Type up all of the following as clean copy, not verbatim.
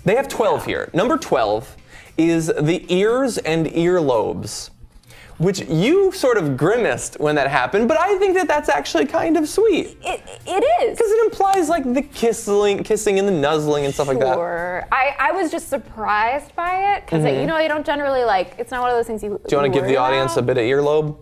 They have 12 here. Number 12 is the ears and earlobes, which you sort of grimaced when that happened, but I think that that's actually kind of sweet. It is. Because it implies like the kissing and the nuzzling and stuff like that. Sure. I was just surprised by it, because you know, you don't generally like, it's not one of those things you Do you want to give the audience a bit of earlobe?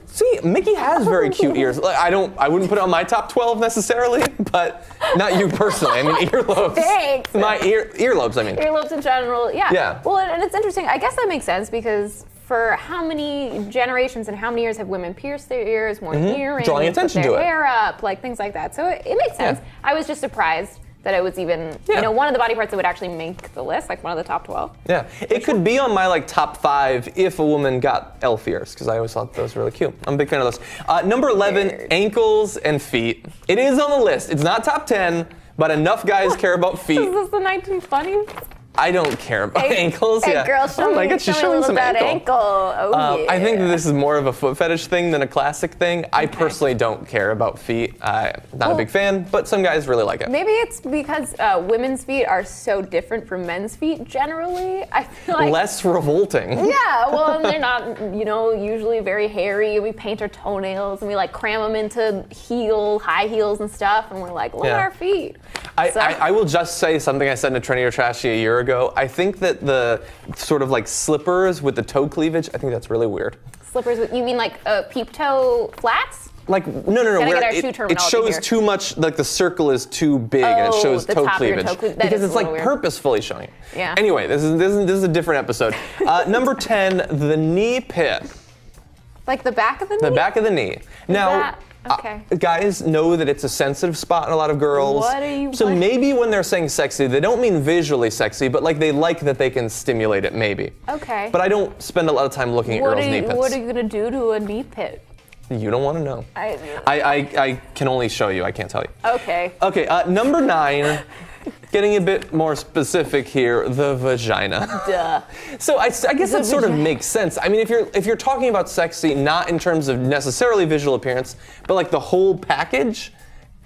See, Mickey has very cute ears. Like, I wouldn't put it on my top 12 necessarily, but not you personally. I mean, earlobes. Thanks. My earlobes, I mean. Earlobes in general, yeah. Yeah. Well, and it's interesting. I guess that makes sense, because for how many generations and how many years have women pierced their ears, worn earrings, drawing attention put to their it. hair up, like things like that. So it makes sense. Yeah. I was just surprised that it was even, you know, one of the body parts that would actually make the list, like one of the top 12. Yeah, it could be on my like top 5 if a woman got elf ears, because I always thought those were really cute. I'm a big fan of those. Number 11, Weird. ankles and feet. It is on the list. It's not top 10, but enough guys care about Is feet. this the 1920s? I don't care about ankles. Hey, yeah. girl, show Oh my me, God, she's show me a showing little some bit ankle. Oh, yeah. I think that this is more of a foot fetish thing than a classic thing. I personally don't care about feet. I'm not a big fan, but some guys really like it. Maybe it's because women's feet are so different from men's feet generally. I feel like Less revolting. Yeah, well, and they're not, you know, usually very hairy. We paint our toenails and we like cram them into high heels and stuff, and we're like, look at our feet. I will just say something I said in a Trendy or Trashy a year ago. I think that the sort of like slippers with the toe cleavage, I think that's really weird. Slippers with, you mean like peep toe flats? Like, no, Gotta where get our shoe it terminology shows here. too much, like the circle is too big and it shows the toe top of your cleavage. toe cleavage. That Because is it's a like little weird. purposefully showing it. Yeah. Anyway, this is a different episode. Number 10, the knee pit. Like the back of the knee? The back of the knee. Now, okay. Guys know that it's a sensitive spot in a lot of girls. So maybe when they're saying sexy, they don't mean visually sexy, but like they like that they can stimulate it, maybe. Okay. But I don't spend a lot of time looking at girls' knee pits. What are you gonna do to a knee pit? You don't want to know. I I can only show you. I can't tell you. Okay. Okay, number 9, getting a bit more specific here, the vagina. Duh. So I guess that sort of makes sense. I mean, if you're talking about sexy, not in terms of necessarily visual appearance, but like the whole package,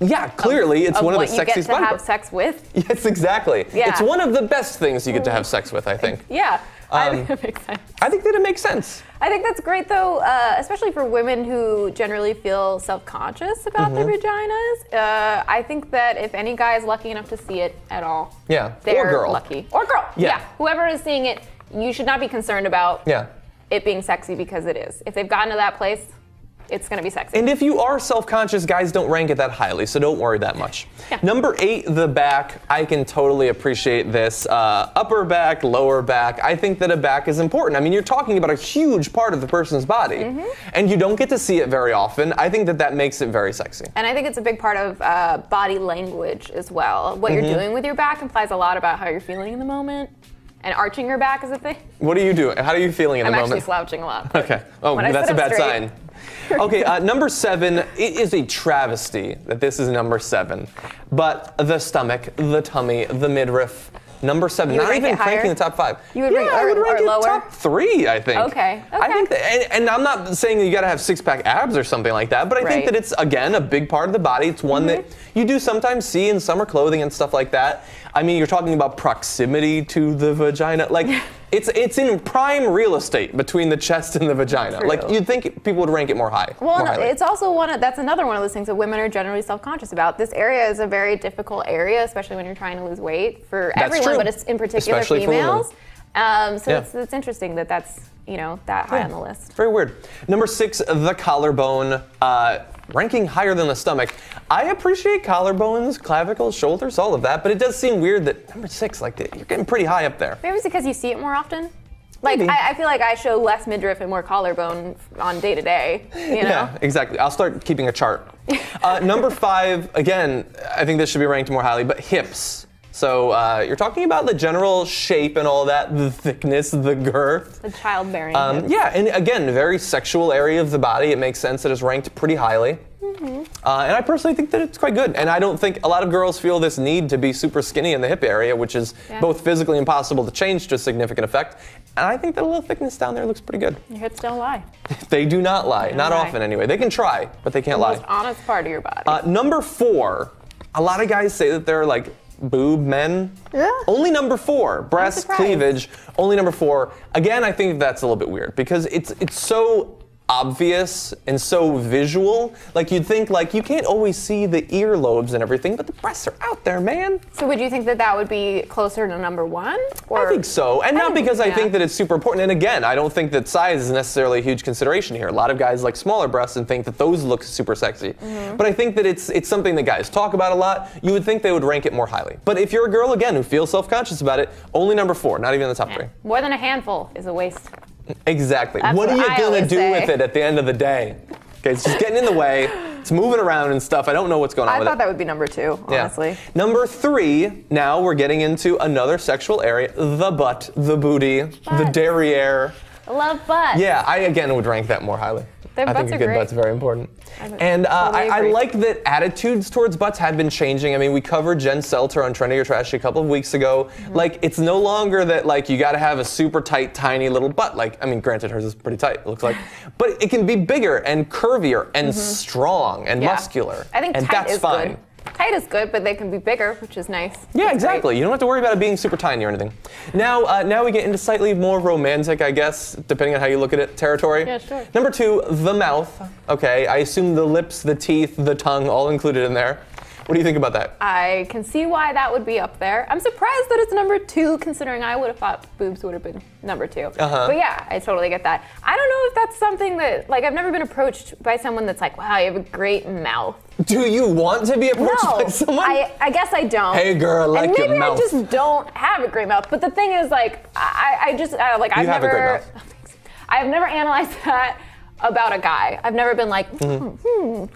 yeah, clearly it's one of the sexiest what you get to body have parts. sex with? Yes, exactly. Yeah. It's one of the best things you get to have sex with, I think. Yeah. I think that makes sense. I think that it makes sense. I think that's great, though, especially for women who generally feel self-conscious about their vaginas. I think that if any guy is lucky enough to see it at all, Yeah. they're Or girl. lucky. Or girl. Yeah. Whoever is seeing it, you should not be concerned about Yeah. it being sexy, because it is. If they've gotten to that place, it's going to be sexy. And if you are self-conscious, guys don't rank it that highly, so don't worry that much. Yeah. Number 8, the back. I can totally appreciate this. Upper back, lower back. I think that a back is important. I mean, you're talking about a huge part of the person's body, and you don't get to see it very often. I think that that makes it very sexy. And I think it's a big part of body language as well. What you're doing with your back implies a lot about how you're feeling in the moment. And arching your back is a thing. What are you doing? How are you feeling in the I'm moment? actually slouching a lot. Okay. Oh, When I that's sit a up bad straight. sign. Okay, number 7, it is a travesty that this is number 7. But the stomach, the tummy, the midriff, number 7. You would Not rank even it higher? cranking the top 5. You would rank- I would or rank it lower? top 3, I think. Okay, I think okay. that, and I'm not saying that you gotta have 6-pack abs or something like that, but I think Right. that it's, again, a big part of the body. It's one that you do sometimes see in summer clothing and stuff like that. I mean, you're talking about proximity to the vagina. Like, it's in prime real estate between the chest and the vagina. True. Like, you'd think people would rank it more high. Well, more no, highly. it's also that's another one of those things that women are generally self-conscious about. This area is a very difficult area, especially when you're trying to lose weight for That's everyone, true. but it's in particular Especially for women. females. So Yeah. it's interesting that that's that high on the list. Very weird. Number 6, the collarbone. Ranking higher than the stomach. I appreciate collarbones, clavicles, shoulders, all of that, but it does seem weird that number 6, like, you're getting pretty high up there. Maybe it's because you see it more often. Like, Maybe. I feel like I show less midriff and more collarbone on day to day. You know? Yeah, exactly. I'll start keeping a chart. Number 5, again, I think this should be ranked more highly, but hips. So you're talking about the general shape and all that, the thickness, the girth. The childbearing. Yeah, and again, very sexual area of the body. It makes sense that it's ranked pretty highly. And I personally think that it's quite good. And I don't think a lot of girls feel this need to be super skinny in the hip area, which is both physically impossible to change to a significant effect. And I think that a little thickness down there looks pretty good. Your hips don't lie. They do not lie. Not lie. often, anyway. They can try, but they can't The lie. most honest part of your body. Number 4, a lot of guys say that they're like boob men. Yeah. Only number 4, breast surprised. cleavage. Only number 4. Again, I think that's a little bit weird because it's so obvious and so visual. Like you'd think like you can't always see the earlobes and everything, but the breasts are out there, man. So would you think that that would be closer to number 1? Or? I think so, and not because I yeah. think that it's super important. And again, I don't think that size is necessarily a huge consideration here. A lot of guys like smaller breasts and think that those look super sexy. But I think that it's something that guys talk about a lot. You would think they would rank it more highly. But if you're a girl again who feels self-conscious about it, only number 4, not even in the top 3. More than a handful is a waste. Exactly. That's What are what you I gonna always do say. with it at the end of the day? Okay, it's just getting in the way. It's moving around and stuff. I don't know what's going on I with thought it. that would be number 2, honestly. Yeah. Number 3, now we're getting into another sexual area, the butt, the booty, the derriere. I love butts. Yeah, I again would rank that more highly. Their I butts think a are good great. butt's very important. Totally I agree. like that attitudes towards butts have been changing. I mean, we covered Jen Selter on Trendy or Trashy a couple of weeks ago. Like, it's no longer that, like, you gotta have a super tight, tiny little butt. Like, I mean, granted, hers is pretty tight, it looks like. But it can be bigger and curvier and strong and Yeah. muscular. I think and tight that's is fine. good. Tight is good, but they can be bigger, which is nice. Yeah, That's exactly. great. You don't have to worry about it being super tiny or anything. Now, now we get into slightly more romantic, I guess, depending on how you look at it, territory. Yeah, sure. Number 2, the mouth. Okay, I assume the lips, the teeth, the tongue, all included in there. What do you think about that? I can see why that would be up there. I'm surprised that it's number 2, considering I would have thought boobs would have been number 2. But yeah, I totally get that. I don't know if that's something that, like, I've never been approached by someone that's like, wow, you have a great mouth. Do you want to be approached No, by someone? I guess I don't. Hey, girl, I like and your maybe mouth. I just don't have a great mouth. But the thing is, like, I've have a never, great mouth. Oh, thanks. I've never analyzed that about a guy. I've never been like, well,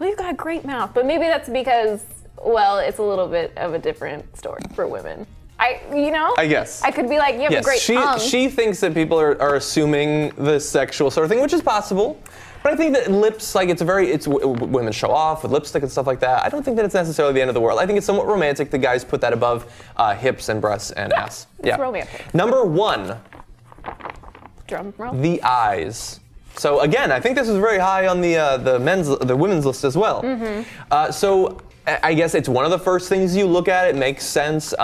you've got a great mouth. But maybe that's because, well, it's a little bit of a different story for women. I guess. I could be like, you have a great tongue. She thinks that people are assuming the sexual sort of thing, which is possible. But I think that lips, like, women show off with lipstick and stuff like that. I don't think that it's necessarily the end of the world. I think it's somewhat romantic. The guys put that above hips and breasts and ass. It's romantic. Number 1, Drum roll. the eyes. So again, I think this is very high on the women's list as well. So I guess it's one of the first things you look at. It makes sense.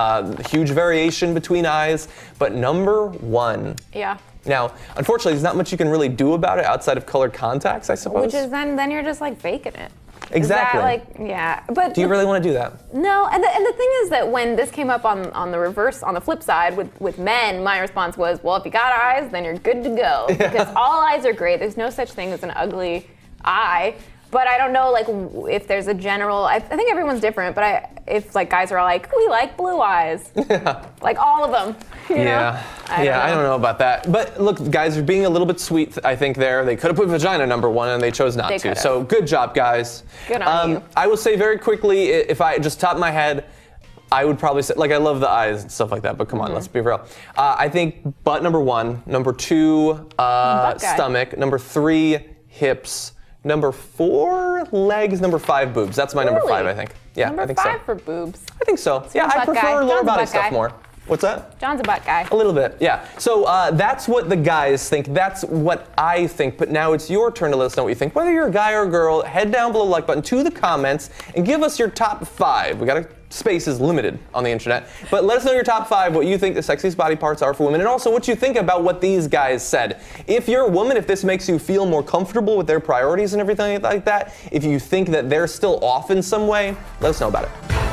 Huge variation between eyes, but number 1. Yeah. Now, unfortunately, there's not much you can really do about it outside of colored contacts, I suppose. Which is then you're just like faking it. Exactly. Is that, like, yeah. But do you really want to do that? No, and the thing is that when this came up on the flip side with men, my response was, well, if you got eyes, then you're good to go. Because all eyes are great. There's no such thing as an ugly eye. But I don't know, like, if there's a general. I think everyone's different. But if like guys are all like, we like blue eyes, like all of them. You know? I don't know about that. But look, guys are being a little bit sweet, I think, there. They could have put vagina number 1, and they chose not to. could've. So good job, guys. Good on you. I will say very quickly, if I just top my head, I would probably say, like, I love the eyes and stuff like that, but come on, let's be real. I think butt number 1, number 2, stomach, number 3, hips, number 4, legs, number 5, boobs. That's my number 5, I think. Yeah, number I think 5 so. for boobs. I think so. Yeah, a I butt guy. prefer lower John's a body butt stuff guy. more. What's that? John's a butt guy. A little bit, yeah. So that's what the guys think. That's what I think. But now it's your turn to let us know what you think. Whether you're a guy or a girl, head down below the like button to the comments and give us your top 5. We got space is limited on the internet. But let us know your top 5, what you think the sexiest body parts are for women, and also what you think about what these guys said. If you're a woman, if this makes you feel more comfortable with their priorities and everything like that, if you think that they're still off in some way, let us know about it.